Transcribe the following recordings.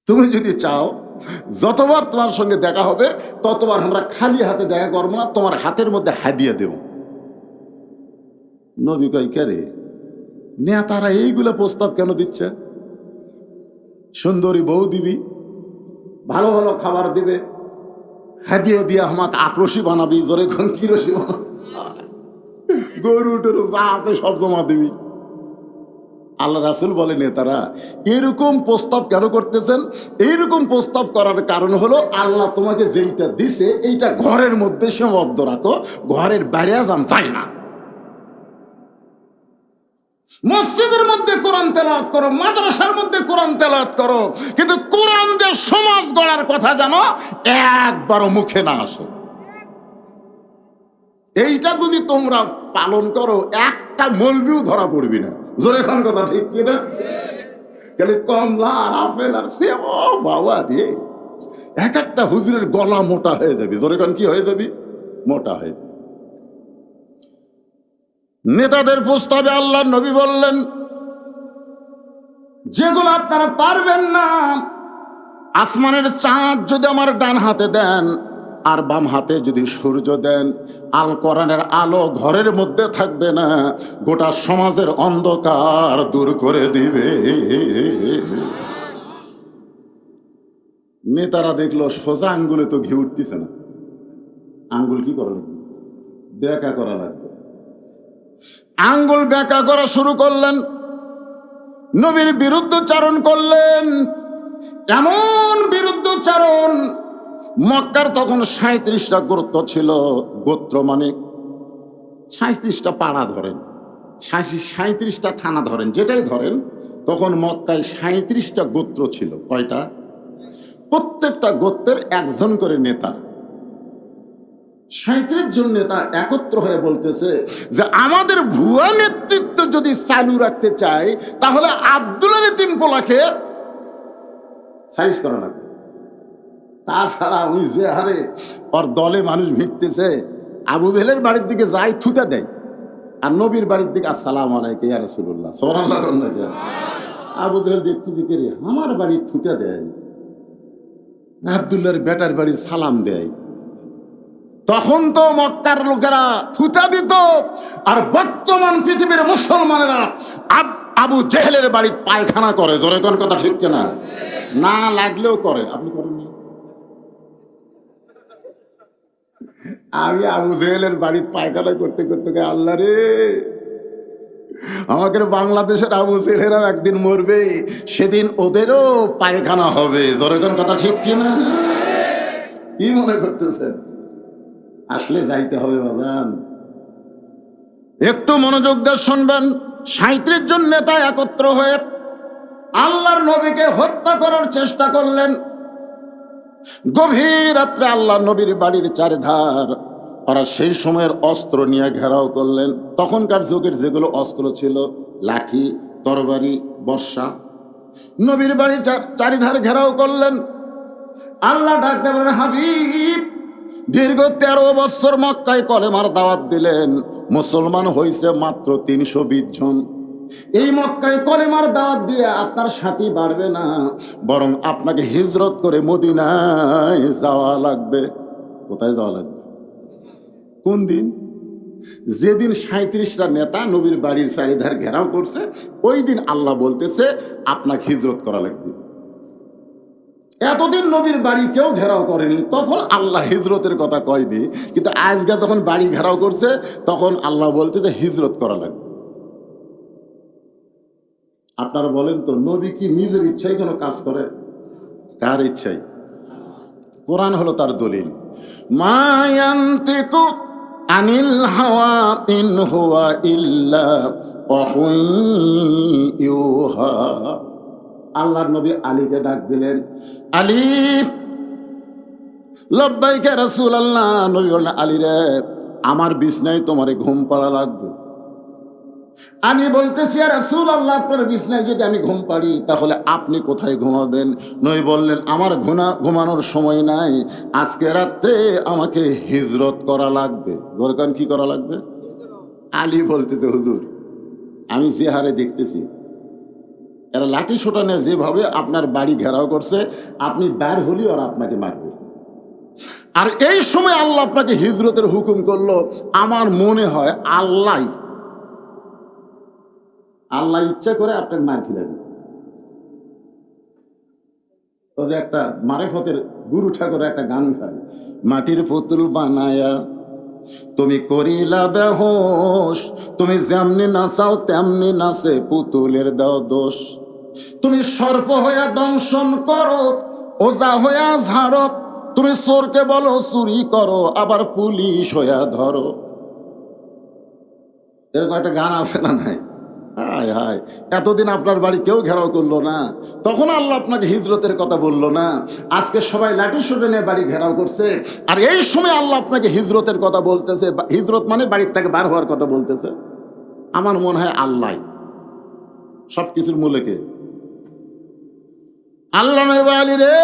তুমি যদি চাও যতবার তোমার সঙ্গে দেখা হবে ততবার আমরা খালি হাতে দেখা করবো না, তোমার হাতের মধ্যে হাদিয়া দেব। নবী কয় কে রে, নেতারা এইগুলো প্রস্তাব কেন দিচ্ছে? সুন্দরী বউ দিবি, ভালো ভালো খাবার দিবে, হাদিয়া দিয়ে আমাকে আক্রোশী বানাবি, জোরে কোন কি রসি বানাবি, গরু টরু যা আছে সব জমা দিবি। আল্লাহ রাসূল বলে নেতারা এরকম প্রস্তাব কেন করতেছেন? এইরকম প্রস্তাব করার কারণ হলো আল্লাহ তোমাকে যেইটা দিছে এইটা ঘরের মধ্যে সীমাবদ্ধ রাখো, ঘরের বাইরে যান চাই না। মসজিদের মধ্যে কোরআন তেলাওয়াত করো, মাদ্রাসার মধ্যে কোরআন তেলাওয়াত করো, কিন্তু কোরআন যে সমাজ গড়ার কথা জানো একবারও মুখে না আসে। এইটা যদি তোমরা পালন করো একটা মলবিও ধরা পড়বি না। জোরে খান কথা ঠিক কিনা? খালি কমলা আর আপেল আর সেব, ও বাবা রে, এক একটা হুজুরের গলা মোটা হয়ে যাবে। জোরে খান কি হয়ে যাবি? মোটা হয়ে যাবে। নেতাদের প্রস্তাবে আল্লাহ নবী বললেন যেগুলো আপনারা পারবেন না, আসমানের চাঁদ যদি আমার ডান হাতে দেন আর বাম হাতে যদি সূর্য দেন, আল কোরআনের আলো ঘরের মধ্যে থাকবে না, গোটা সমাজের অন্ধকার দূর করে দিবে। নেতারা দেখলো সোজা আঙ্গুলে তো ঘি উঠতেছে না, আঙ্গুল কি করা লাগবে? বেঁকা করা লাগবে। আঙ্গুল বেঁকা করা শুরু করলেন, নবীর বিরুদ্ধচারণ করলেন। এমন বিরুদ্ধচারণ, মক্কার তখন 37টা গোত্র ছিল। গোত্র মানে 37টা পাড়া ধরেন, 37টা থানা ধরেন, যেটাই ধরেন, তখন মক্কায় 37টা গোত্র ছিল। কয়টা? প্রত্যেকটা গোত্রের একজন করে নেতা। 37 জন নেতা একত্র হয়ে বলতেছে যে আমাদের ভুয়া নেতৃত্ব যদি চালু রাখতে চাই তাহলে আব্দুল্লাহ এতিম পোলাকে সাইজ করা লাগবে। তাছাড়া ওই যে হারে ওর দলে মানুষ ভিড়তেছে, আবু জেহেলের বাড়ির দিকে যায় থুতা দেয়, আর নবীর বাড়ির দিকে আসসালামু আলাইকুম ইয়া রাসূলুল্লাহ সাল্লাল্লাহু আলাইহি ওয়াসাল্লাম। আবু জেহেল দেখতে দিকে রে আমার বাড়ি থুতা দেয়, আব্দুল্লাহর বেটার বাড়ির সালাম দেয়। তখন তো মক্কার লোকেরা থুতা দিত, আর বর্তমান পৃথিবীর মুসলমানেরা আবু জেহেলের বাড়ির পায়খানা করে। জোরে কোন কথা ঠিক কিনা? না লাগলেও করে। আপনি করেননি? আমি আবু জেহেলের বাড়ির পায়খানা করতে করতে আল্লাহ রে, আমাকে বাংলাদেশের আবু জেহেলেরাও একদিন মরবে, সেদিন ওদেরও পায়খানা হবে। জোরে কোন কথা ঠিক কিনা? কি মনে করতেছেন? আসলে যাইতে হবে বাজান, একটু মনোযোগ দিয়ে শুনবেন। 37 জন নেতা একত্র হয়ে আল্লাহর নবীকে হত্যা করার চেষ্টা করলেন। গভীর রাত্রে আল্লাহ নবীর বাড়ির চারধার ওরা সেই সময়ের অস্ত্র নিয়ে ঘেরাও করলেন। তখনকার যুগের যেগুলো অস্ত্র ছিল, লাঠি, তরবারি, বর্ষা, নবীর বাড়ির চারিধার ঘেরাও করলেন। আল্লাহ ডাকতে বলেন হাবিব, দীর্ঘ 13 বছর মক্কায় কলেমার দাওয়াত দিলেন, মুসলমান হয়েছে মাত্র 320 জন। এই মক্কায় কলেমার দাওয়াত দিয়ে আপনার সাথী বাড়বে না, বরং আপনাকে হিজরত করে মদিনায় যাওয়া লাগবে। কোথায় যাওয়া লাগবে? কোন দিন? যেদিন 37টা নেতা নবীর বাড়ির চারিধার ঘেরাও করছে, ওই দিন আল্লাহ বলতেছে আপনাকে হিজরত করা লাগবে। এতদিন নবীর বাড়ি কেউ ঘেরাও করেনি, তখন আল্লাহ হিজরতের কথা কয়নি, কিন্তু আজকে যখন বাড়ি ঘেরাও করছে তখন আল্লাহ বলতে যে হিজরত করা লাগবে। আপনারা বলেন তো, নবী কি নিজের ইচ্ছাই কোনো কাজ করে? কার ইচ্ছাই? কোরআন হলো তার দলিল। মা ইয়ানতিকু আনিল হাওয়া ইন হুয়া ইল্লা ওয়াহুন ইউহা। আল্লাহর নবী আলীকে ডাক দিলেন, আলী লব্বাইকা রাসূলুল্লাহ। নবী বললেন, আলী রে, আমার বিছনায় তোমারে ঘুম পাড়া লাগবে। আমি বলতেছি ইয়া রাসূলুল্লাহ, আপনার বিছনায় যদি আমি ঘুম পাড়ি তাহলে আপনি কোথায় ঘুমাবেন? নবী বললেন, আমার ঘুমানোর সময় নাই, আজকে রাত্রে আমাকে হিজরত করা লাগবে। দরকার কি করা লাগবে? আলী বলতেছে, হুজুর আমি যে হারে দেখতেছি এরা লাঠি সোটা নিয়ে যেভাবে আপনার বাড়ি ঘেরাও করছে, আপনি বের হলেও আর আপনাকে মারবে। আর এই সময় আল্লাহ আপনাকে হিজরতের হুকুম করলো। আমার মনে হয় আল্লাহ ইচ্ছা করে আপনাকে মার খিলাবে। তো যে একটা মারেফতের গুরু ঠাকুরের একটা গান গায়, মাটির পুতুল বানায়া তুমি করিলা বেহোশ, তুমি যেমনি নাচাও তেমনি নাচে পুতুলের দাও দোষ। তুমি সর্প হইয়া দংশন করো, ওজা হইয়া ঝাড়ো, তুমি চোরকে বলো চুরি করো, আবার পুলিশ হইয়া ধরো। এরকম একটা গান আছে না নাই? হায় হায়, এতদিন আপনার বাড়ি কেউ ঘেরাও করলো না, তখন আল্লাহ আপনাকে হিজরতের কথা বললো না। আজকে সবাই লাঠি সোটা নিয়ে বাড়ি ঘেরাও করছে, আর এই সময় আল্লাহ আপনাকে হিজরতের কথা বলতেছে। হিজরত মানে বাড়ির থেকে বার হওয়ার কথা বলতেছে। আমার মনে হয় আল্লাহ সব কিছুর মূলে কে? আল্লাহ নবী আলী রে,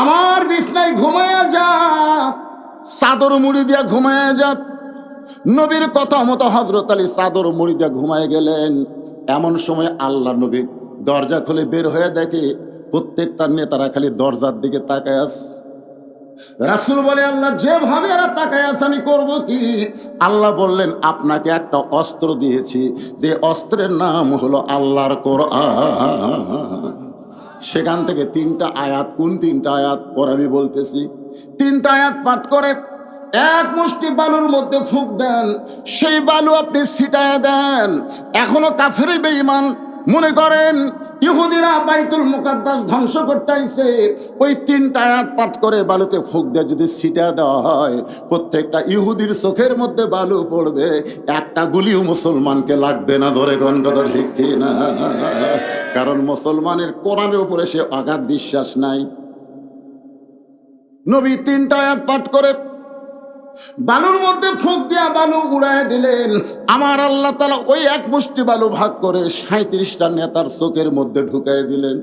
আমার বিছনায় ঘুমায়া যা, চাদর মুড়ি দিয়া ঘুমায়া যা। নবীর কথা মতো হযরত আলী চাদর মুড়ি দিয়া ঘুমায় গেলেন। এমন সময় আল্লাহ নবী দরজা খুলে বের হয়ে দেখে প্রত্যেকটা নেতারা খালি দরজার দিকে তাকায় আছে। রাসূল বলে, আল্লাহ যেভাবে এরা তাকায় আছে আমি করব কি? আল্লাহ বললেন, আপনাকে একটা অস্ত্র দিয়েছি, যে অস্ত্রের নাম হলো আল্লাহর কোরআন। সেখান থেকে 3টা আয়াত, কোন 3টা আয়াত পরে আমি বলতেছি। 3টা আয়াত পাঠ করে এক মুষ্টি বালুর মধ্যে ফুঁক দেন, সেই বালু আপনি ছিটায় দেন। এখনো কাফের বেঈমান মনে করেন ইহুদিরা বাইতুল মুকাদ্দাস ধ্বংস করতে আইছে, ওই 3টা আয়াত পাঠ করে বালুতে ফুঁক দিয়ে যদি ছিটা দেওয়া হয়, প্রত্যেকটা ইহুদির চোখের মধ্যে বালু পড়বে, একটা গুলিও মুসলমানকে লাগবে না। ধরে কোন কথা ঠিক কি না? কারণ মুসলমানের কোরআনের উপরে সে অগাধ বিশ্বাস নাই। নবী 3টা আয়াত পাঠ করে বালুর মধ্যে ফুঁক দিয়া বালু উড়ায় দিলেন। আমার আল্লাহ তাআলা ওই এক মুষ্টি বালু ভাগ করে 37টা নেতার চোখের মধ্যে ঢুকায় দিলেন।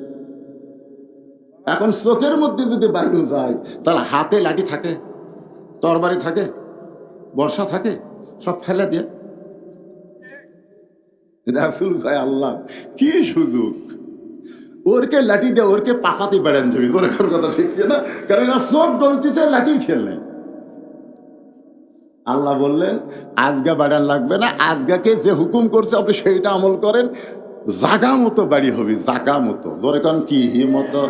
এখন চোখের মধ্যে যদি বালু যায়, তাহলে হাতে লাঠি থাকে, তরবারি থাকে, বর্ষা থাকে, সব ফেলে দিয়ে। রাসূল ভাই, আল্লাহ কি সুযোগ! ওরকে লাঠি দিয়ে ওরকে পাশাতে বেড়ান যাবি। তোর এখন কথা ঠিক না? কারণ এরা চোখ ডলতেছে, লাঠির খেল নেই। আল্লাহ বললেন, আজগা বাড়ান লাগবে না, আজগাকে যে হুকুম করছে আপনি সেইটা আমল করেন, জাগা মতো বাড়ি হবে, জাগা মতো। ধরে কারণ কি মতো?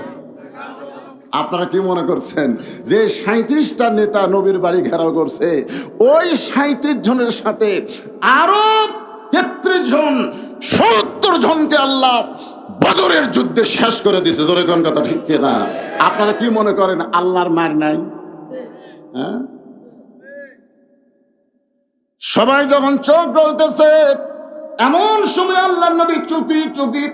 আপনারা কি মনে করছেন যে 37টা নেতা নবীর বাড়ি ঘেরাও করছে, ওই 37 জনের সাথে আরো 33 জন, 70 জনকে আল্লাহ বদরের যুদ্ধে শেষ করে দিয়েছে। ধরে কোন কথা ঠিক না? আপনারা কি মনে করেন আল্লাহর মার নাই? হ্যাঁ, সবাই যখন চোখ ডলতেছে, এমন সময় আল্লাহর নবী চুপি চুপি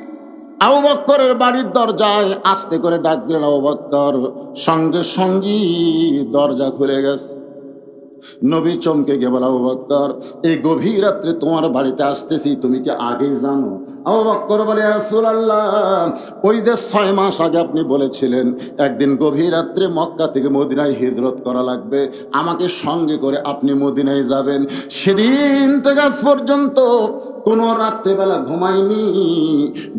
আবু বকরের বাড়ির দরজায় আস্তে করে ডাক দিলেন, আবু বকর। সঙ্গে সঙ্গী দরজা খুলে গেছে। নবী চমকে গিয়ে বলে, আবু বকর, এই গভীর রাত্রে তোমার বাড়িতে আসতেছি, তুমি কি আগেই জানো? আবু বকর বলে, ইয়া রাসূলুল্লাহ, ওই যে 6 মাস আগে আপনি বলেছিলেন একদিন গভীর রাত্রে মক্কা থেকে মদিনায় হিজরত করা লাগবে, আমাকে সঙ্গে করে আপনি মদিনায় যাবেন। সেদিন থেকে আজ পর্যন্ত কোনো রাত্রেবেলা ঘুমাইনি,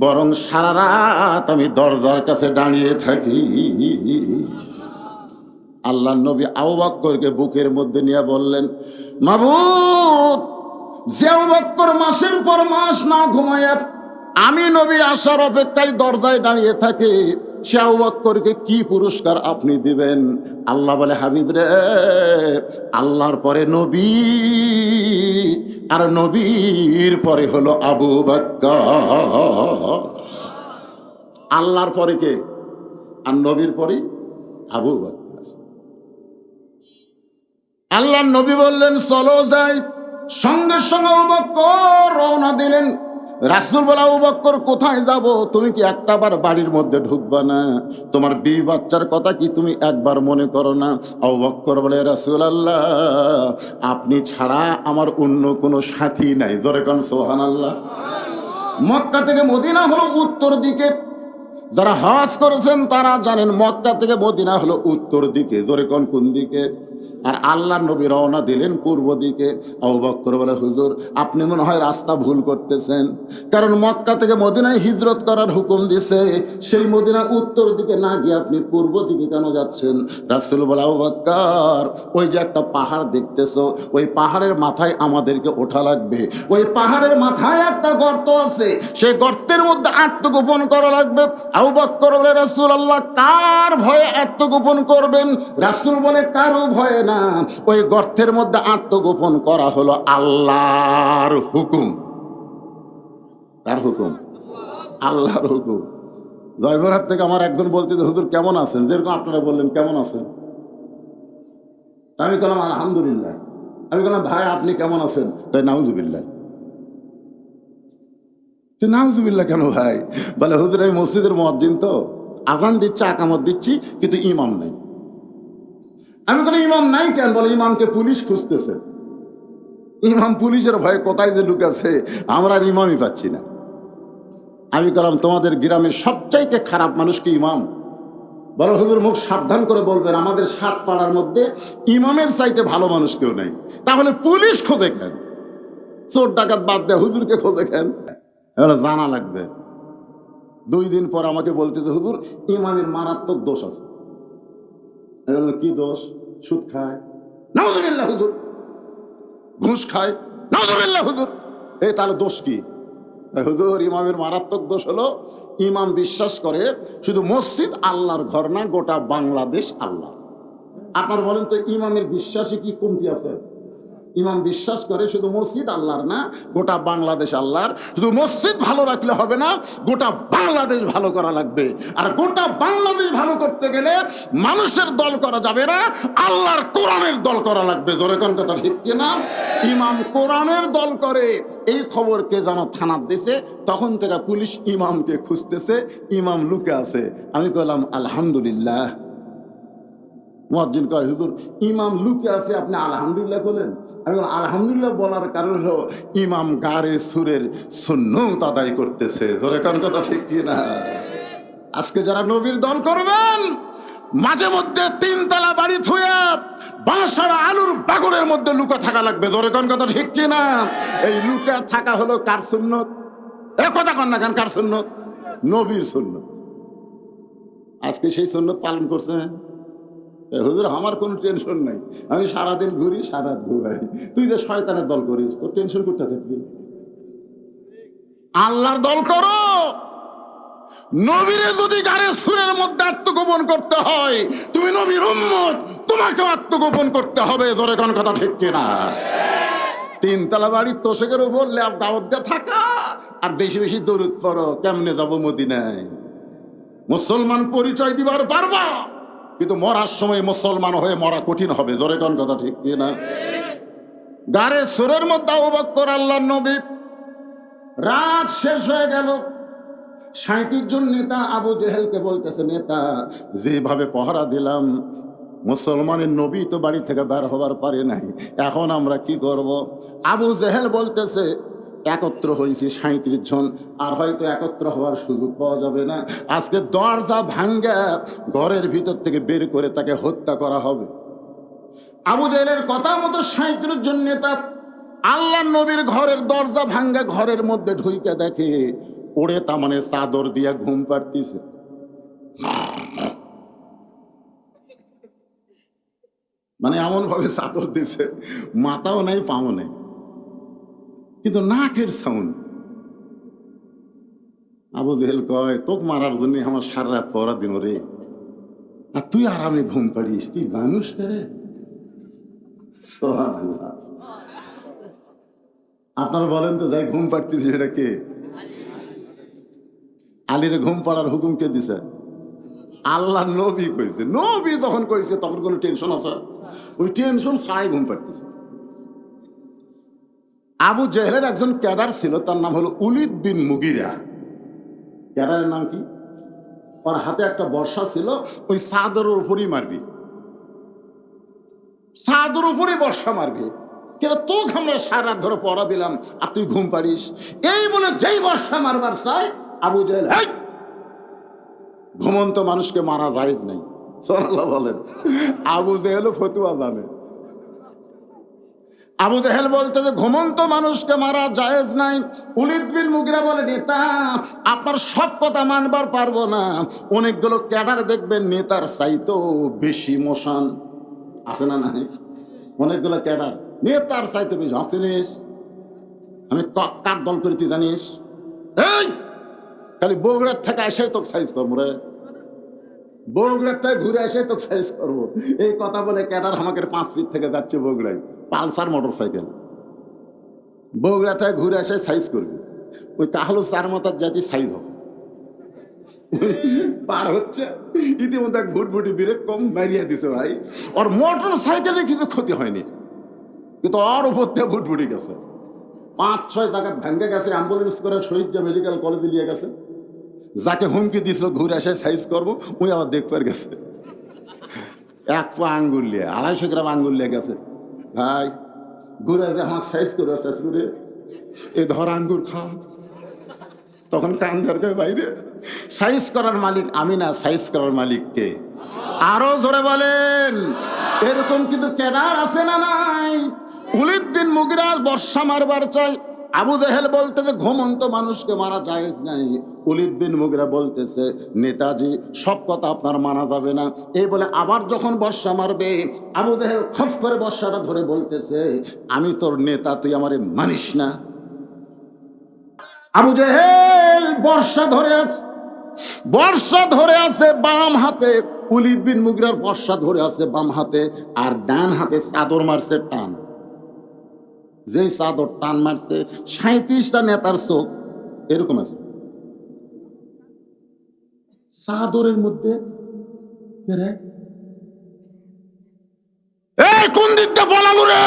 বরং সারা রাত আমি দরজার কাছে দাঁড়িয়ে থাকি। আল্লাহ নবী আবু বকরকে বুকের মধ্যে নিয়ে বললেন, মাবুদ, যে আবু বকর মাসের পর মাস না ঘুমায় আমি নবী আসার অপেক্ষায় দরজায় দাঁড়িয়ে থাকে, সে আবু বকরকে কি পুরস্কার আপনি দিবেন? আল্লাহ বলে, হাবিব রে, আল্লাহর পরে নবী, আর নবীর পরে হলো আবু বকর। আল্লাহর পরে কে? আর নবীর পরে আবু বকর। আল্লাহ নবী বললেন, চলো যাই। সঙ্গে সঙ্গে আবু বকর রওনা দিলেন। রাসূল বলে, আবু বকর কোথায় যাব? তুমি কি একটাবার বাড়ির মধ্যে ঢুকবা না? তোমার বিবি বাচ্চার কথা কি তুমি একবার মনে করো না? আবু বকর বলে, রাসূলুল্লাহ, আপনি ছাড়া আমার অন্য কোনো সাথী নাই। জোরে কোন সুবহানাল্লাহ। মক্কা থেকে মদিনা হলো উত্তর দিকে। যারা হজ করেছেন তারা জানেন মক্কা থেকে মদিনা হলো উত্তর দিকে। জোরে কোন দিকে? আর আল্লাহর নবী রওনা দিলেন পূর্ব দিকে। আবু বকর বলে, হুজুর আপনি মনে হয় রাস্তা ভুল করতেছেন, কারণ মক্কা থেকে মদিনায় হিজরত করার হুকুম দিছে, সেই মদিনা উত্তর দিকে না গিয়ে আপনি পূর্ব দিকে কেন যাচ্ছেন? রাসূল বলে, আবু বকর ওই যে একটা পাহাড় দেখতেছো, ওই পাহাড়ের মাথায় আমাদেরকে ওঠা লাগবে। ওই পাহাড়ের মাথায় একটা গর্ত আছে, সেই গর্তের মধ্যে আত্মগোপন করা লাগবে। আবু বকর বলে, রাসূলুল্লাহ কার ভয়ে আত্মগোপন করবেন? রাসূল বলে, কারো ভয়ে না, ওই গর্তের মধ্যে আত্মগোপন করা হলো আল্লাহর হুকুম। কার হুকুম? আল্লাহর হুকুম। জয়পুরহাট থেকে আমার একজন বলতে, হুজুর কেমন আছেন? যেরকম আপনারা বললেন কেমন আছেন, আমি বললাম আলহামদুলিল্লাহ। আমি বললাম, ভাই আপনি কেমন আছেন? তাই নাউজুবিল্লাহ। তুই নাউজুবিল্লাহ কেন ভাই? বলে, হুজুর আমি মসজিদের মুয়াজ্জিন, তো আযান দিচ্ছি, আকামত দিচ্ছি, কিন্তু ইমাম নেই। আমি বলি, ইমাম নাই কেন? বলে, ইমামকে পুলিশ খুঁজতেছে। ইমাম পুলিশের ভয়ে কোথায় যে লুকাছে, আমরা আর ইমামই পাচ্ছি না। আমি বললাম, তোমাদের গ্রামের সবচাইতে খারাপ মানুষ কি ইমাম? বলো, হুজুর মুখ সাবধান করে বলবেন, আমাদের 7 পাড়ার মধ্যে ইমামের চাইতে ভালো মানুষ কেউ নেই। তাহলে পুলিশ খোঁজে কেন? চোর ডাকাত বাদ দেয়, হুজুরকে খোঁজে কেন? এগুলো জানা লাগবে। 2 দিন পর আমাকে বলতেছে, হুজুর ইমামের মারাত্মক দোষ আছে। এগুলো কি দোষ? সুদ খায়, নাউজুবিল্লাহ হুজুর। ঘুষ খায়, নাউজুবিল্লাহ হুজুর। এই তাহলে দোষ কি? হুজুর ইমামের মারাত্মক দোষ হলো, ইমাম বিশ্বাস করে শুধু মসজিদ আল্লাহর ঘর না, গোটা বাংলাদেশ আল্লাহ। আপনার বলেন তো, ইমামের বিশ্বাসে কি কমতি আছে? ইমাম বিশ্বাস করে শুধু মসজিদ আল্লাহর না, গোটা বাংলাদেশ আল্লাহর। শুধু মসজিদ ভালো রাখলে হবে না, গোটা বাংলাদেশ ভালো করা লাগবে। আর গোটা বাংলাদেশ ভালো করতে গেলে মানুষের দল করা যাবে না, আল্লাহর কোরআনের দল করা লাগবে। জোরে কোন কথা ঠিক কিনা? ইমাম কোরআনের দল করে, এই খবর কে যেন থানার দিছে, তখন থেকে পুলিশ ইমামকে খুঁজতেছে, ইমাম লুকে আছে। আমি কইলাম আলহামদুলিল্লাহ। মুয়াজ্জিন কয়, হুজুর ইমাম লুকে আছে, আপনি আলহামদুলিল্লাহ বলেন? আমি বললাম, আলহামদুলিল্লাহ বলার কারণ হলো ইমাম গারে সুরের সুন্নত আদায় করতেছে। জোরে কোন কথা ঠিক কি না? আজকে যারা নবীর দল করবেন, মাঝে মধ্যে 3 তলা বাড়ি থুয়ে বাঁশার আলুর বাগড়ের মধ্যে লুকা থাকা লাগবে। জোরে কোন কথা ঠিক কি না? এই লুকা থাকা হলো কার সুন্নত? এ কথা কন না কেন? কার সুন্নত? নবীর সুন্নত। আজকে সেই সুন্নত পালন করছে। হুজুর আমার কোনো টেনশন নাই, আমি সারাদিন ঘুরি, সারা ঘুরাই। তুই যে শয়তানের দল করিস, তোর টেনশন করতে থাকবি। আল্লাহর দল করো। নবীরে যদি গাড়ির সুরের মধ্যে আত্মগোপন করতে হয়, তুমি নবীর উম্মত, তোমাকে আত্মগোপন করতে হবে। জোরে কোন কথা ঠিক কিনা? 3 তলা বাড়ির তোষকের উপর ল্যাব দাওয়াত দিয়ে থাকা আর বেশি বেশি দরুদ পড়ো। কেমনে যাবো মদিনায়? মুসলমান পরিচয় দিবার পারবা, কিন্তু মরার সময় মুসলমান হয়ে মরা কঠিন হবে। জোরে কোন কথা ঠিক কিনা? গারে সুরের মধ্যে আবু বকর আল্লাহর নবী। রাত শেষ হয়ে গেল। 37 জন নেতা আবু জেহেলকে বলতেছে, নেতা যেভাবে পহরা দিলাম, মুসলমানের নবী তো বাড়ি থেকে বের হবার পারে নাই, এখন আমরা কি করব? আবু জেহেল বলতেছে, একত্র হয়েছি 37 জন, আর হয়তো একত্র হওয়ার সুযোগ পাওয়া যাবে না। আজকে দরজা ভাঙ্গা ঘরের ভিতর থেকে বের করে তাকে হত্যা করা হবে। আবু জেহেলের কথা মতো 37 জন নেতা আল্লাহর নবীর ঘরের দরজা ভাঙ্গা ঘরের মধ্যে ঢুইকে দেখে ওরে তা মানে চাদর দিয়া ঘুম পাড়তিছে। মানে এমন ভাবে চাদর দিছে, মাথাও নাই পাও নেই, কিন্তু নাকের সাউন্ড। আবু জেহেল কয়, তোকে মারার জন্য আমার সারা রাত পড়া দিন রে, আর তুই আরামে ঘুম পাড়িস, তুই মানুষ করে। সুবহানাল্লাহ। আপনারা বলেন তো, যাই ঘুম পাড়তেছি সেটা কে? আলীর ঘুম পাড়ার হুকুম কে দিছে? আল্লাহ নবী কইছে। নবী যখন কইছে তখন কোনো টেনশন আছে? ওই টেনশন ছাড়াই ঘুম পাড়তেছে। আবু জেহেলের একজন ক্যাডার ছিল, তার নাম হলো উলিদ বিন মুগিরা। ক্যাডারের নাম কি? ওর হাতে একটা বর্ষা ছিল, ওই চাদরের উপরই মারবি, চাদর উপরই বর্ষা মারবি। কেন তোকে আমরা সারা রাত ধরে পড়া দিলাম আর তুই ঘুম পাড়িস? এই বলে যেই বর্ষা মারবার চাই, আবু জেহেল, ঘুমন্ত মানুষকে মারা জায়েজ নাই, সুবহানাল্লাহ বলেন। আবু জেহেল ফতুয়া জানে। আবু জেহেল বলতে যে ঘুমন্ত মানুষকে মারা জায়েজ নাই। ওলীদ বিন মুগীরা বলে, নেতা আপনার সব কথা মানবার পারবো না, অনেকগুলো ক্যাডার দেখবেন নেতার চাইতেও বেশি মোশান আছে না নাই? অনেকগুলো ক্যাডার নেতার চাইতে বেশি। চিনিস আমি কার দল করি তুই জানিস? এই খালি বগুড়ার থেকে এসে তোকে সাইজ করবো রে, বগুড়ার থেকে ঘুরে এসে তোকে সাইজ করবো। এই কথা বলে ক্যাডার আমাকে 5 ফিট থেকে যাচ্ছে বগুড়ায়, পালসার মোটর সাইকেল। বগুড়া থেকে ঘুরে এসে সাইজ করবি। ওই কাহলো 4 মাথার জাতি সাইজ আছে, পার হচ্ছে ইতিমধ্যে ভুটভুটি ব্রেক কম মারিয়ে দিছে ভাই। ওর মোটর সাইকেলে কিছু ক্ষতি হয়নি, কিন্তু ওর উপর থেকে ভুটভুটি গেছে। 5-6 জায়গা ভেঙে গেছে, অ্যাম্বুলেন্স করে শহীদ মেডিকেল কলেজে নিয়ে গেছে। যাকে হুমকি দিছিল ঘুরে এসে সাইজ করবো, ওই আবার দেখবার গেছে 1 পা আঙ্গুল নিয়ে, 250 গ্রাম আঙ্গুল নিয়ে গেছে। ভাই ঘুরে এসে আমাকে সাইজ করে সাইজ করে এ ধর আঙ্গুর খা। তখন কান ধরবে বাইরে। সাইজ করার মালিক আমি না, সাইজ করার মালিক কে? আরো জোরে বলেন। এরকম কিন্তু ক্যাডার আছে না নাই? ওলীদ বিন মুগীরা বর্ষা মারবার চাই। আবু জেহেল বলতেছে ঘুমন্ত মানুষকে মারা জায়েজ নাই। ওলীদ বিন মুগীরা বলতেছে নেতাজি সব কথা আপনার মানা যাবে না। এই বলে আবার যখন বর্ষা মারবে, আবু জেহেল খপ করে বর্ষাটা ধরে বলতেছে আমি তোর নেতা, তুই আমারে মানিস না। আবু জেহেল বর্ষা ধরে আছে বাম হাতে। ওলীদ বিন মুগীরার বর্ষা ধরে আছে বাম হাতে, আর ডান হাতে চাদর মারছে টান। যেই চাদর টান মারছে 37টা নেতার চোখ এরকম আছে চাদরের মধ্যে। কোন দিকটা পালানো রে?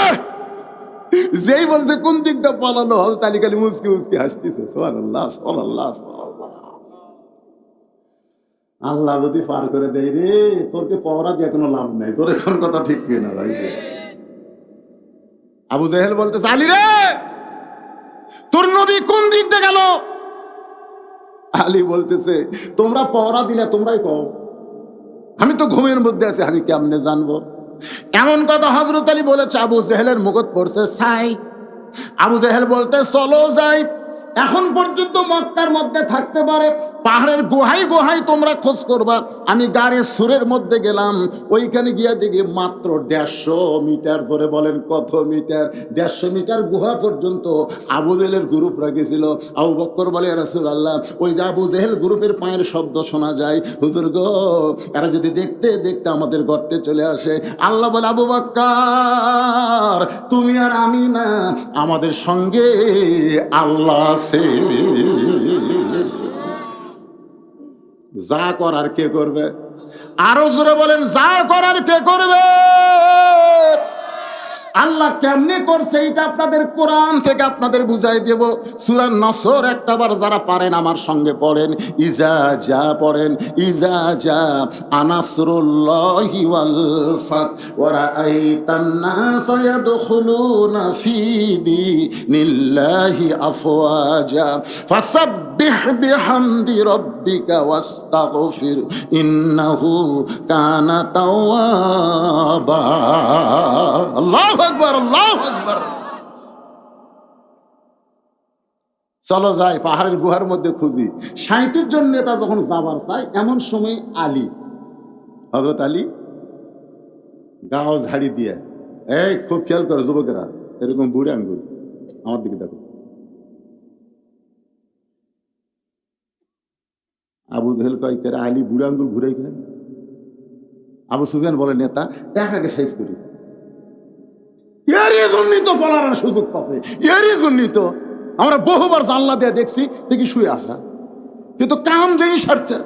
যেই বলছে কোন দিকটা পালানো হল, তালি খালি মুসকি মুসকি হাসতেছে। সুবহানাল্লাহ, সুবহানাল্লাহ, সুবহানাল্লাহ। আল্লাহ যদি পার করে দেয় রে, তোরকে পহরা দিয়ে কোনো লাভ নাই। তোর এখন কথা ঠিক কিনা ভাই? আবু জেহেল বলতেছে আলী রে, তোর নবী কোন দিক দিয়ে গেল? আলী বলতেছে তোমরা পহরা দিলে তোমরাই কও, আমি তো ঘুমের মধ্যে আছি, আমি কেমনে জানবো? এমন কথা হযরত আলী বলেছে। আবু জেহেলের মুখত পড়ছে ছাই। আবু জেহেল বলতে চলো যাই। এখন পর্যন্ত মক্কার মধ্যে থাকতে পারে, পাহাড়ের গুহায় গুহায় তোমরা খোঁজ করবা। আমি গাড়ি সুরের মধ্যে গেলাম, ওইখানে গিয়া দেখি মাত্র 150 মিটার। ধরে বলেন কত মিটার? 150 মিটার গুহা পর্যন্ত আবু জেহেলের গ্রুপরা গেছিল। আবু বকর বলে ইয়া রাসূলুল্লাহ, ওই যে আবু জেহেল গ্রুপের পায়ের শব্দ শোনা যায়, হুজুর গো এরা যদি দেখতে দেখতে আমাদের গর্তে চলে আসে। আল্লাহ বলে আবু বকর তুমি আর আমি না, আমাদের সঙ্গে আল্লাহ আছে। যা করার কে করবে? আরো জোরে বলেন যা করার কে করবে? আল্লাহ কেমনে করছে এটা আপনাদের কোরআন থেকে আপনাদের বুঝাই দেব। সূরা নসর একটাবার যারা পারেন আমার সঙ্গে পড়েন। ইজা যা পড়েন, ইজা যা আনাসরুল্লাহি ওয়াল ফাত ওয়া রাআইতান নাস ইয়াদখুলুনা ফি দীনিল্লাহি আফওয়াজা ফাসাব্বিহ বিহামদি রাব্বিকা ওয়াস্তাগফির ইন্নাহু কানা তাওয়াবা। আল্লাহু আকবার, আল্লাহু আকবার। চলো যাই পাহাড়ের গুহার মধ্যে খুঁজি। 37 জন নেতা যখন যাবার চায়, এমন সময় আলী, হযরত আলী গাও ঝাড়ি দিয়ে, এই খুব খেয়াল করো যুবকেরা, এরকম বুড়ে আঙ্গুল আমার দিকে দেখো। আবু জেহেল কয় করে আলী বুড়ে আঙ্গুল ঘুরে গেলেন। আবু সুফিয়ান বলে নেতা একাকে সাইজ করি। এরই জন্যই তো বলার সুযোগ পাবে, এরই জন্যই তো আমরা বহুবার জানলা দিয়ে দেখছি, দেখি শুয়ে আসা, কিন্তু কাম যেই সারছে।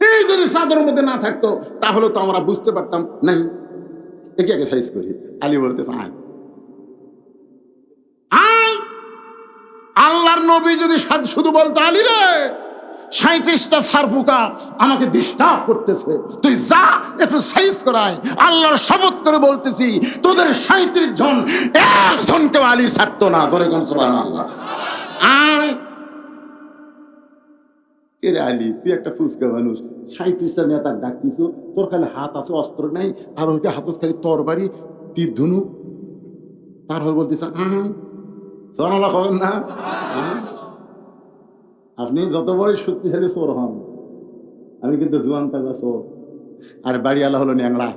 এই যদি চাদরের মধ্যে না থাকতো তাহলে তো আমরা বুঝতে পারতাম নাই একে একে সাইজ করি। আলী বলতে আয় আয়। আল্লাহর নবী যদি শুধু বলতো আলী রে 37টা সারফুকা আমাকে ডিস্টার্ব করতেছে, তুই যা একটু সাইজ করায়। আল্লাহর শপথ করে বলতেছি তোদের 37 জন একজনকে আলী ছাড়তো না। ধরে কোন সুবহানাল্লাহ। আয় কে রে আলী, তুই একটা ফুচকা মানুষ, 37টা নেতার ডাকতিস, তোর খালি হাত আছে, অস্ত্র নাই, আর ওইটা হাতত খালি তরবারি, তীর ধনুক। তারপর বলতেছ সোনালা খবর না, আপনি যত বড় শক্তিশালী চোর হন, আমি কিন্তু জোয়ান তাজা চোর। আর বাড়িওয়ালা হলো ন্যাংড়া,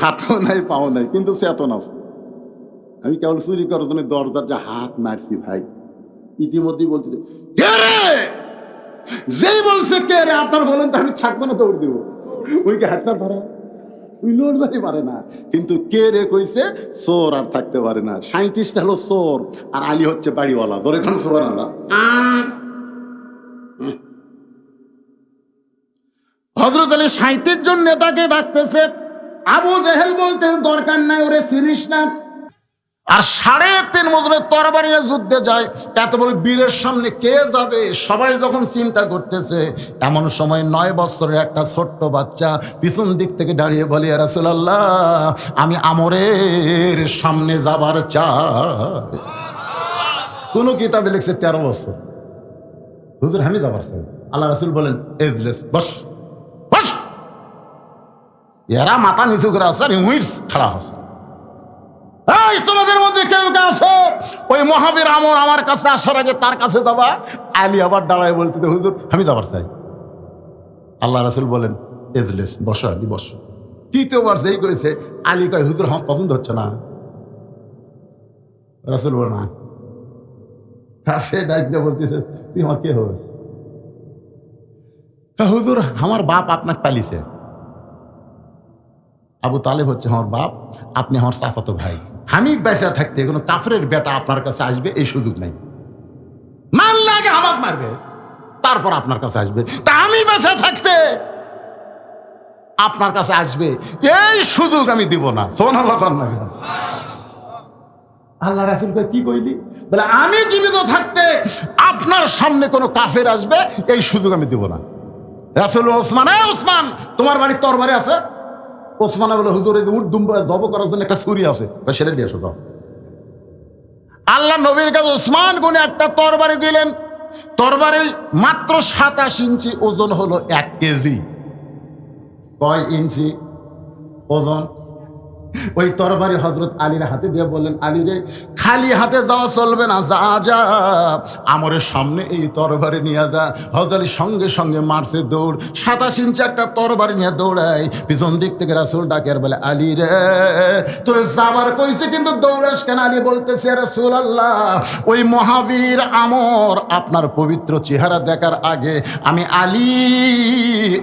হাতও নাই পাও নাই, কিন্তু চেতন আছে। আমি কেবল চুরি করার জন্য দরজার যে হাত মারছি ভাই। ইতিমধ্যেই বলতে কে রে, যেই বলছে কে রে আপনার বলেন তো আমি থাকবো না, দৌড় দেবো। ওইকে হাতটা পারে, ওই লড়বারই পারে না, কিন্তু কে রে কইছে চোর আর থাকতে পারে না। 37টা হলো চোর, আর আলী হচ্ছে বাড়িওয়ালা। ধরে খান সুবহানাল্লাহ। হযরত আলী 37 জন নেতাকে ডাকতেছে। আবু জেহেল বলতে দরকার নাই, ওরে চিনিস না। আর 3.5 মজুরের তরবারি নিয়ে যুদ্ধে যায়। এত বড় বীরের সামনে কে যাবে? সবাই যখন চিন্তা করতেছে, এমন সময় 9 বছরের একটা ছোট্ট বাচ্চা পিছন দিক থেকে দাঁড়িয়ে বলে, ইয়া রাসূলুল্লাহ, আমি আমরের সামনে যাবার চাই। কোন কিতাবে লিখছে 13 বছর। হুজুর আমি যাবার চাই। আল্লাহ রাসূল বলেন, এজলেস, বস বস। এরা মাথা নিচু করে আছে, খাড়া আছে। এই তোমাদের মধ্যে কেউ কে আছে ওই মহাবীর আমর আমার কাছে আসার আগে তার কাছে যাবা? আলী আবার দাঁড়ায় বলতে, হুজুর আমি যাবার চাই। আল্লাহ রাসূল বলেন, এজলেস, বসো আলী বসো। 3য় যেই করেছে, আলী কয়, হুজুর আমার পছন্দ হচ্ছে না। রাসূল বলে, না। কাছে ডাক দিয়ে বলতেছে, তুই আমার কে হস? হুজুর আমার বাপ আপনাকে পালিছে। আবু তালেব হচ্ছে আমার বাপ, আপনি আমার চাচাতো ভাই। আমি বেঁচে থাকতে কোনো কাফেরের বেটা আপনার কাছে আসবে এই সুযোগ নাই। মারলে আগে আমাকে মারবে, তারপর আপনার কাছে আসবে। তা আমি বেঁচে থাকতে আপনার কাছে আসবে এই সুযোগ আমি দিব না। সুবহানাল্লাহ। আল্লাহ রাসূল কয়, কি কইলি? বলে, আমি জীবিত থাকতে আপনার সামনে কোনো কাফের আসবে এই সুযোগ আমি দিব না। রাসূল, ওসমান, ওসমান তোমার বাড়ির তরবারি আছে? ওসমানে বলে, হুজুর এই উট দুম্বা জব করার জন্য একটা ছুরি আছে, সেটা দিয়ে আসো। দাও। আল্লাহ নবীর কাছে ওসমান গুনে একটা তরবারি দিলেন। তরবারি মাত্র 27 ইঞ্চি ওজন, হলো 1 কেজি। কয় ইঞ্চি ওজন? ওই তরবারি হযরত আলীর হাতে দিয়ে বললেন, আলী রে, খালি হাতে যাওয়া চলবে না, যা যা আমরের সামনে এই তরবারি নিয়ে যা। হযরত আলী সঙ্গে সঙ্গে মারছে দৌড়। 27 ইঞ্চি একটা তরবারি নিয়ে দৌড়ায়। পিছন দিক থেকে রাসূল ডাকে আর বলে, আলী রে, তোর যাবার কইছে কিন্তু দৌড়াস কেন? আলী বলতেছে, রাসূলুল্লাহ, ওই মহাবীর আমর আপনার পবিত্র চেহারা দেখার আগে আমি আলী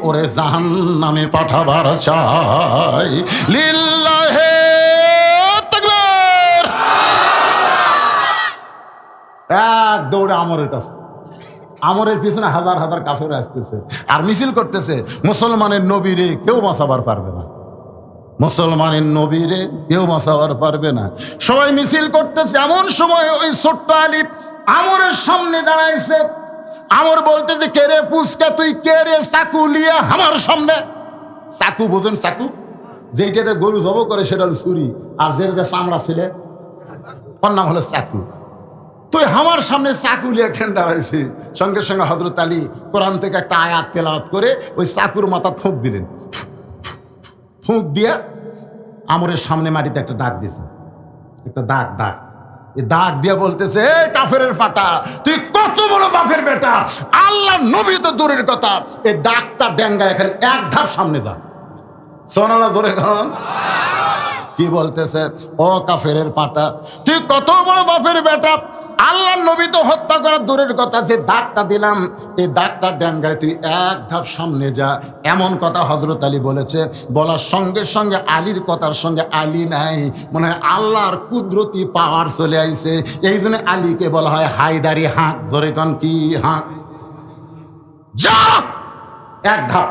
ওরে জাহান্নামে পাঠাবার চাই। লিল্লাহি তাকবীর। এক দৌড়ে আমরের কাছে। আমরের পিছনে হাজার হাজার কাফের আসতেছে আর মিছিল করতেছে, মুসলমানের নবীরে কেউ বাঁচাবার পারবে না, মুসলমানের নবীরে কেউ বাঁচাবার পারবে না। সবাই মিছিল করতেছে। এমন সময় ওই ছোট্ট আলী আমরের সামনে দাঁড়াইছে। আমর বলতেছে, কে রে পুচকা, তুই কে রে চাকু লিয়া আমার সামনে? চাকু বোঝেন? চাকু যেটাতে গরু জব করে সেটা হলো ছুরি, আর যেটা চামড়া ছিলে ওর নাম হলো চাকু। তুই আমার সামনে চাকু লিয়ে কেন দাঁড়াইছি? সঙ্গে সঙ্গে হযরত আলী কোরআন থেকে একটা আয়াত তেলাওয়াত করে ওই চাকুর মাথা ফুঁক দিলেন। ফুঁক দিয়া আমরের সামনে মাটিতে একটা দাগ দিয়েছে, একটা দাগ। এই দাগ দিয়া বলতেছে, এ কাফেরের ফাটা, তুই কত বড় বাপের বেটা! আল্লাহ নবী তো দূরের কথা, এই দাগটা ডেঙ্গা এখানে 1 ধাপ সামনে যা। সুবহানাল্লাহ, জোরে কন। কি বলতেছে? ও কাফেরের পাটা, তুই কত বড় বাপের বেটা! আল্লাহ নবী তো হত্যা করার দূরের কথা, যে দাগটা দিলাম এই দাগটা ডেঙ্গায় তুই 1 ধাপ সামনে যা। এমন কথা হযরত আলী বলেছে। বলার সঙ্গে সঙ্গে আলীর কথার সঙ্গে আলী নাই, মনে হয় আল্লাহর কুদরতি পাওয়ার চলে আইছে। এই জন্য আলীকে বলা হয় হায়দারি হাঁক। ধরে কন, কি হাঁক? যা 1 ধাপ,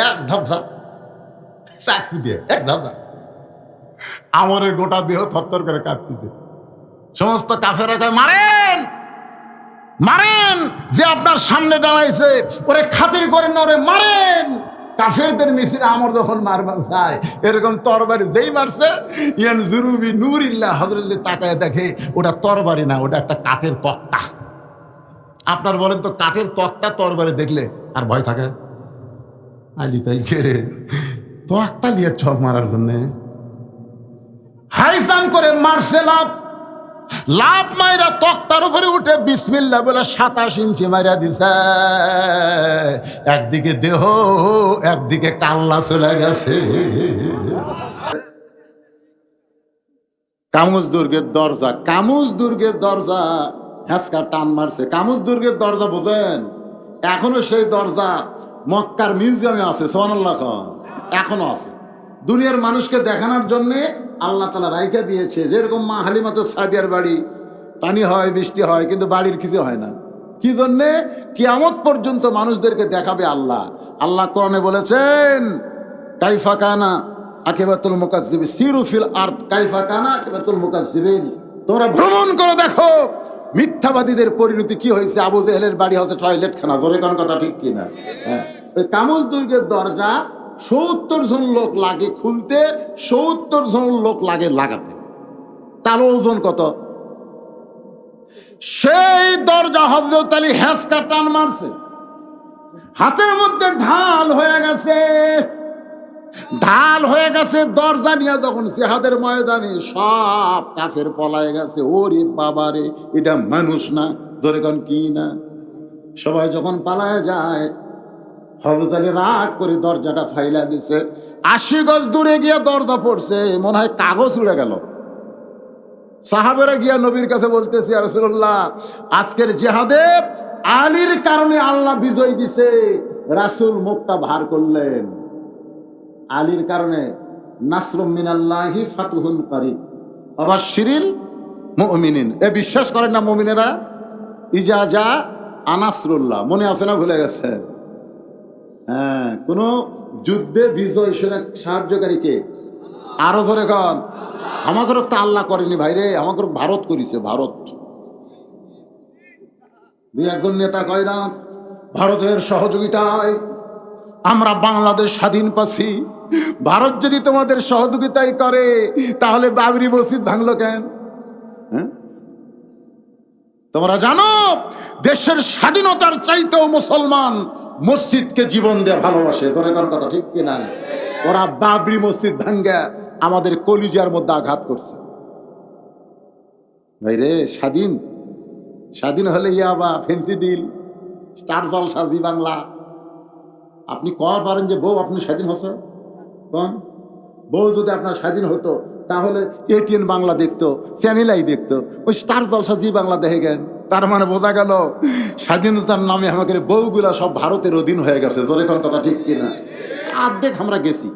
1 ধাপ যা, চাকু দিয়ে 1 ধাপ যা। আমরের গোটা দেহ থরথর করে কাঁপতেছে। সমস্ত কাফেরা কয়, মারেন মারেন, যে আপনার সামনে দাঁড়াইছে ওরে খাতির করেন না, ওরে মারেন। কাফেরদের মিছিলে আমর যখন মারবার চায়, এরকম তরবারি যেই মারছে, ইয়ান জুরুবি নূরিল্লাহ, হযরত তাকায় দেখে ওটা তরবারি না, ওটা একটা কাঠের তক্তা। আপনার বলেন তো কাঠের তক্তা তরবারে দেখলে আর ভয় থাকে? আলি তাই রে তক্তা নিয়ে ছক মারার জন্যে হাই জাম্প করে মারছে লাভ, লাভ মাইরা তক্তার উপরে উঠে বিসমিল্লাহ বলে 27 ইঞ্চি মাইরা দিছে। একদিকে দেহ একদিকে কাল্লা চলে গেছে। কামুজ দুর্গের দরজা, কামুজ দুর্গের দরজা হ্যাঁচকা টান মারছে। কামুজ দুর্গের দরজা বোঝেন? এখনো সেই দরজা মক্কার মিউজিয়ামে আছে। সুবহানাল্লাহ, এখনো আছে। দুনিয়ার মানুষকে দেখানোর জন্যে আল্লাহ তাআলা রাইখা দিয়েছে। যেরকম মা হালিমাতুস সাদিয়ার বাড়ি, পানি হয় বৃষ্টি হয় কিন্তু বাড়ির কিছু হয় না। কি জন্যে? কিয়ামত পর্যন্ত মানুষদেরকে দেখাবে আল্লাহ। আল্লাহ কোরআনে বলেছেন কাইফা কানা আকিবাতুল মুকাজ্জিবিন, সিরু ফিল আরদ কাইফা কানা আকিবাতুল মুকাজ্জিবিন। তোমরা ভ্রমণ করে দেখো মিথ্যাবাদীদের পরিণতি কি হয়েছে। আবু জেহেলের বাড়ি হচ্ছে টয়লেট খানা। জোরে কোন কথা ঠিক কিনা? হ্যাঁ, ওই কামুজ দুর্গের দরজা 70 জন লোক লাগে খুলতে, 70 জন লোক লাগে লাগাতে। তার ওজন কত? সেই দরজা হযরত আলী হ্যাঁচকা টান মারছে, হাতের মধ্যে ঢাল হয়ে গেছে, ঢাল হয়ে গেছে। দরজা নিয়ে যখন জিহাদের ময়দানে সব কাফের পলায় গেছে। ওরে বাবারে, এটা মানুষ না। ধরে কোন কি না? সবাই যখন পালায় যায় হযরত আলী রাগ করে দরজাটা ফাইলা দিছে। 80 গজ দূরে গিয়ে দরজা পড়ছে, মনে হয় কাগজ উড়ে গেল। সাহাবেরা গিয়া নবীর কাছে বলতেছে, ইয়া রাসূলুল্লাহ, আজকের জিহাদে আলীর কারণে আল্লাহ বিজয় দিছে। রাসূল মুখটা ভার করলেন, আলীর কারণে নাসরুম মিনাল্লাহি ফাতহুন করিব ওয়াবাশশিরিল মুমিনিন। এ বিশ্বাস করেন না মুমিনেরা? ইজাজা আনাসরুল্লাহ, মনে আছে না? ভুলে গেছে? হ্যাঁ, কোন যুদ্ধে বিজয় সেটা সাহায্যকারী কে? আরো ধরে কন। আমাকে তো আল্লাহ করেনি ভাইরে, আমাকে ভারত করেছে। ভারত, দুই একজন নেতা কয় না ভারতের সহযোগিতায় আমরা বাংলাদেশ স্বাধীন পাচ্ছি। ভারত যদি তোমাদের সহযোগিতাই করে তাহলে বাবরি মসজিদ ভাঙলো কেন? হ্যাঁ, তোমরা জানো দেশের স্বাধীনতার চাইতেও মুসলমান মসজিদকে জীবন দিয়ে ভালোবাসে। তোর কোন কথা ঠিক কিনা? ওরা বাবরি মসজিদ ভাঙ্গা আমাদের কলিজার মধ্যে আঘাত করছে। ভাইরে, স্বাধীন স্বাধীন হলে ইয়াবা, ফেন্সিডিল, স্টার জলসা, জি বাংলা। আপনি কওয়া পারেন যে বউ আপনি স্বাধীন হচ্ছে? কোন বউ যদি আপনার স্বাধীন হতো তাহলে এটিএন বাংলা দেখতো, চ্যানেলাই দেখতো, ওই স্টার জলসা, জি বাংলা দেখে গেন। তার মানে বোঝা গেল স্বাধীনতার নামে আমাদের বউগুলা সব ভারতের অধীন হয়ে গেছে। জোরে কোন কথা ঠিক কিনা? অর্ধেক আমরা গেছি।